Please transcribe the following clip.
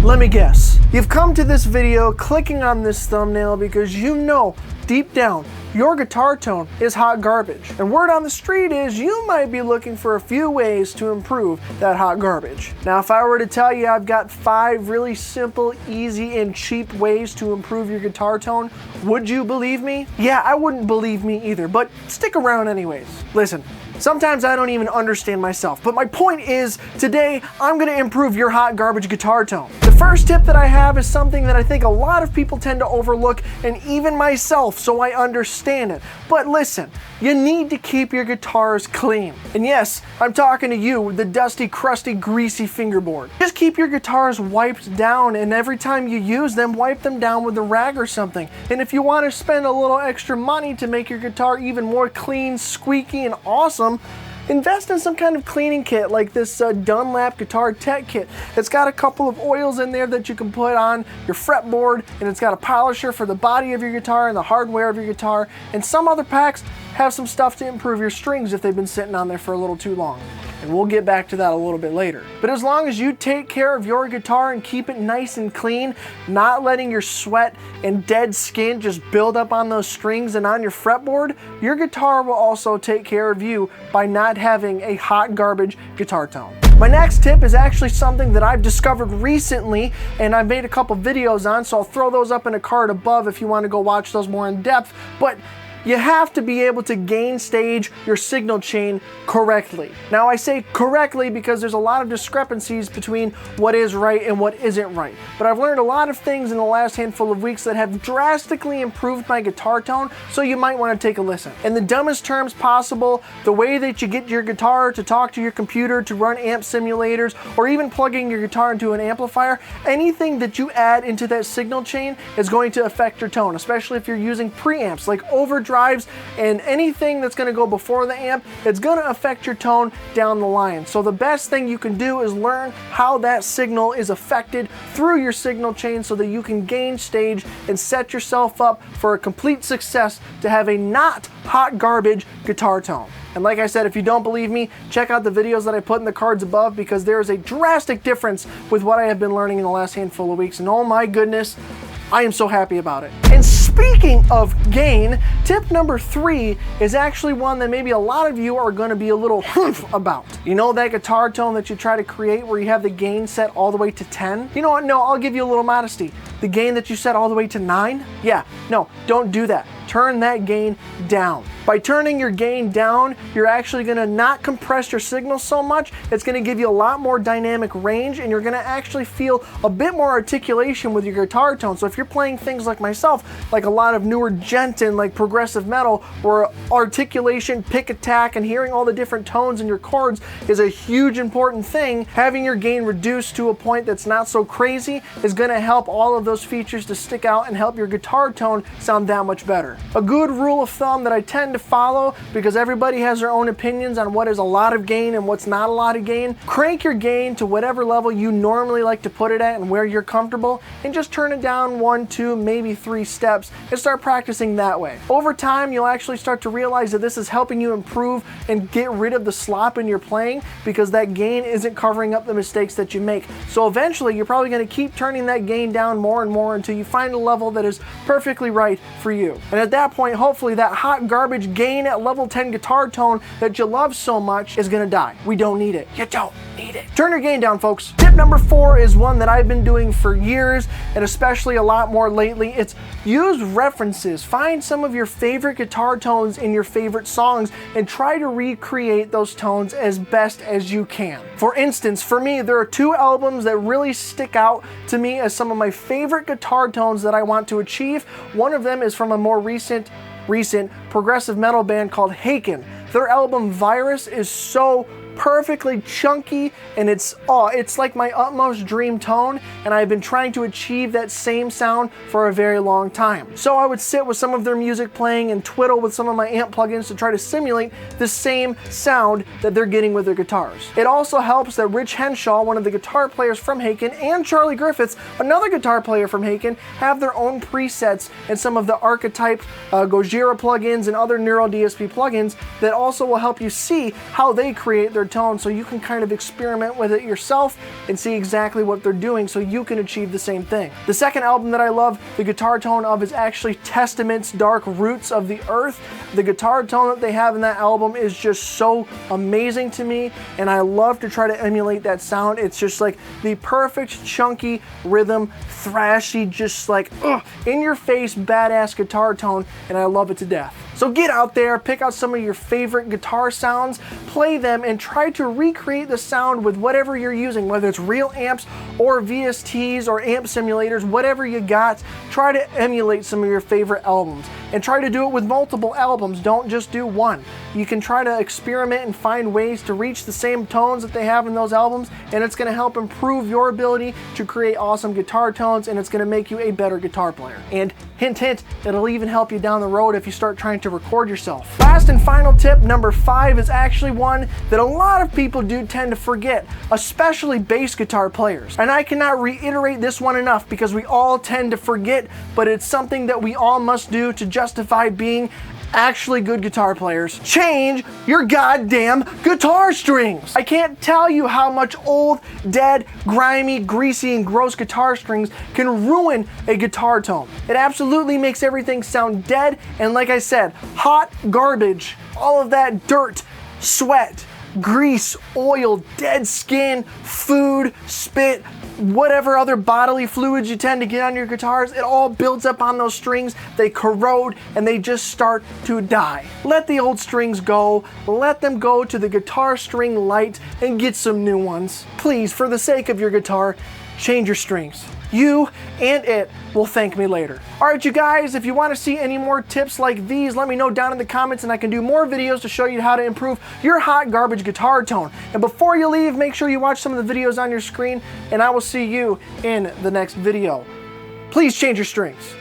Let me guess. You've come to this video clicking on this thumbnail because you know deep down your guitar tone is hot garbage. And word on the street is you might be looking for a few ways to improve that hot garbage. Now, if I were to tell you I've got 5 really simple, easy, and cheap ways to improve your guitar tone, would you believe me? Yeah, I wouldn't believe me either, but stick around anyways. Listen. Sometimes I don't even understand myself, but my point is, today I'm gonna improve your hot garbage guitar tone. The first tip that I have is something that I think a lot of people tend to overlook, and even myself, so I understand it. But listen, you need to keep your guitars clean. And yes, I'm talking to you, the dusty, crusty, greasy fingerboard. Just keep your guitars wiped down, and every time you use them, wipe them down with a rag or something. And if you want to spend a little extra money to make your guitar even more clean, squeaky, and awesome, invest in some kind of cleaning kit like this Dunlap Guitar Tech Kit. It's got a couple of oils in there that you can put on your fretboard, and it's got a polisher for the body of your guitar and the hardware of your guitar, and some other packs have some stuff to improve your strings if they've been sitting on there for a little too long. And we'll get back to that a little bit later. But as long as you take care of your guitar and keep it nice and clean, not letting your sweat and dead skin just build up on those strings and on your fretboard, your guitar will also take care of you by not having a hot garbage guitar tone. My next tip is actually something that I've discovered recently, and I've made a couple videos on, so I'll throw those up in a card above if you want to go watch those more in depth. But you have to be able to gain stage your signal chain correctly. Now, I say correctly because there's a lot of discrepancies between what is right and what isn't right. But I've learned a lot of things in the last handful of weeks that have drastically improved my guitar tone, so you might want to take a listen. In the dumbest terms possible, the way that you get your guitar to talk to your computer, to run amp simulators, or even plugging your guitar into an amplifier, anything that you add into that signal chain is going to affect your tone, especially if you're using preamps like overdrives and anything that's going to go before the amp. It's going to affect your tone down the line. So the best thing you can do is learn how that signal is affected through your signal chain so that you can gain stage and set yourself up for a complete success to have a not hot garbage guitar tone. And like I said, if you don't believe me, check out the videos that I put in the cards above, because there is a drastic difference with what I have been learning in the last handful of weeks. And oh my goodness, I am so happy about it. And speaking of gain, tip number 3 is actually one that maybe a lot of you are going to be a little humph about. You know that guitar tone that you try to create where you have the gain set all the way to 10? You know what? No, I'll give you a little modesty. The gain that you set all the way to 9? Yeah, no, don't do that. Turn that gain down. By turning your gain down, you're actually going to not compress your signal so much. It's going to give you a lot more dynamic range, and you're going to actually feel a bit more articulation with your guitar tone. So if you're playing things like myself, like a lot of newer gent and like progressive metal, where articulation, pick attack, and hearing all the different tones in your chords is a huge important thing, having your gain reduced to a point that's not so crazy is going to help all of those features to stick out and help your guitar tone sound that much better. A good rule of thumb that I tend to follow, because everybody has their own opinions on what is a lot of gain and what's not a lot of gain, crank your gain to whatever level you normally like to put it at and where you're comfortable, and just turn it down 1, 2, maybe 3 steps and start practicing that way. Over time, you'll actually start to realize that this is helping you improve and get rid of the slop in your playing, because that gain isn't covering up the mistakes that you make. So eventually, you're probably going to keep turning that gain down more and more until you find a level that is perfectly right for you. And at that point, hopefully that hot garbage gain at level 10 guitar tone that you love so much is gonna die. We don't need it. You don't need it. Turn your gain down, folks. Tip number 4 is one that I've been doing for years, and especially a lot more lately. It's use references. Find some of your favorite guitar tones in your favorite songs and try to recreate those tones as best as you can. For instance, for me, there are 2 albums that really stick out to me as some of my favorite guitar tones that I want to achieve. One of them is from a more recent progressive metal band called Haken. Their album Virus is so perfectly chunky, and it's like my utmost dream tone, and I've been trying to achieve that same sound for a very long time. So I would sit with some of their music playing and twiddle with some of my amp plugins to try to simulate the same sound that they're getting with their guitars. It also helps that Rich Henshaw, one of the guitar players from Haken, and Charlie Griffiths, another guitar player from Haken, have their own presets and some of the Archetype, Gojira plugins and other Neuro DSP plugins that also will help you see how they create their their tone so you can kind of experiment with it yourself and see exactly what they're doing so you can achieve the same thing. The second album that I love the guitar tone of is actually Testament's Dark Roots of the Earth. The guitar tone that they have in that album is just so amazing to me, and I love to try to emulate that sound. It's just like the perfect chunky rhythm, thrashy, just like in your face badass guitar tone, and I love it to death. So get out there, pick out some of your favorite guitar sounds, play them, and try to recreate the sound with whatever you're using, whether it's real amps or VSTs or amp simulators, whatever you got. Try to emulate some of your favorite albums and try to do it with multiple albums. Don't just do one. You can try to experiment and find ways to reach the same tones that they have in those albums, and it's going to help improve your ability to create awesome guitar tones, and it's going to make you a better guitar player. And hint, hint, it'll even help you down the road if you start trying to record yourself. Last and final tip, number 5, is actually one that a lot of people do tend to forget, especially bass guitar players. And I cannot reiterate this one enough because we all tend to forget, but it's something that we all must do to justify being actually good guitar players. Change your goddamn guitar strings. I can't tell you how much old, dead, grimy, greasy, and gross guitar strings can ruin a guitar tone. It absolutely makes everything sound dead, and like I said, hot garbage. All of that dirt, sweat, grease, oil, dead skin, food, spit, whatever other bodily fluids you tend to get on your guitars, it all builds up on those strings, they corrode, and they just start to die. Let the old strings go, let them go to the guitar string light, and get some new ones. Please, for the sake of your guitar, change your strings. You and it will thank me later. Alright you guys, if you want to see any more tips like these, let me know down in the comments and I can do more videos to show you how to improve your hot garbage guitar tone. And before you leave, make sure you watch some of the videos on your screen, and I will see you in the next video. Please change your strings.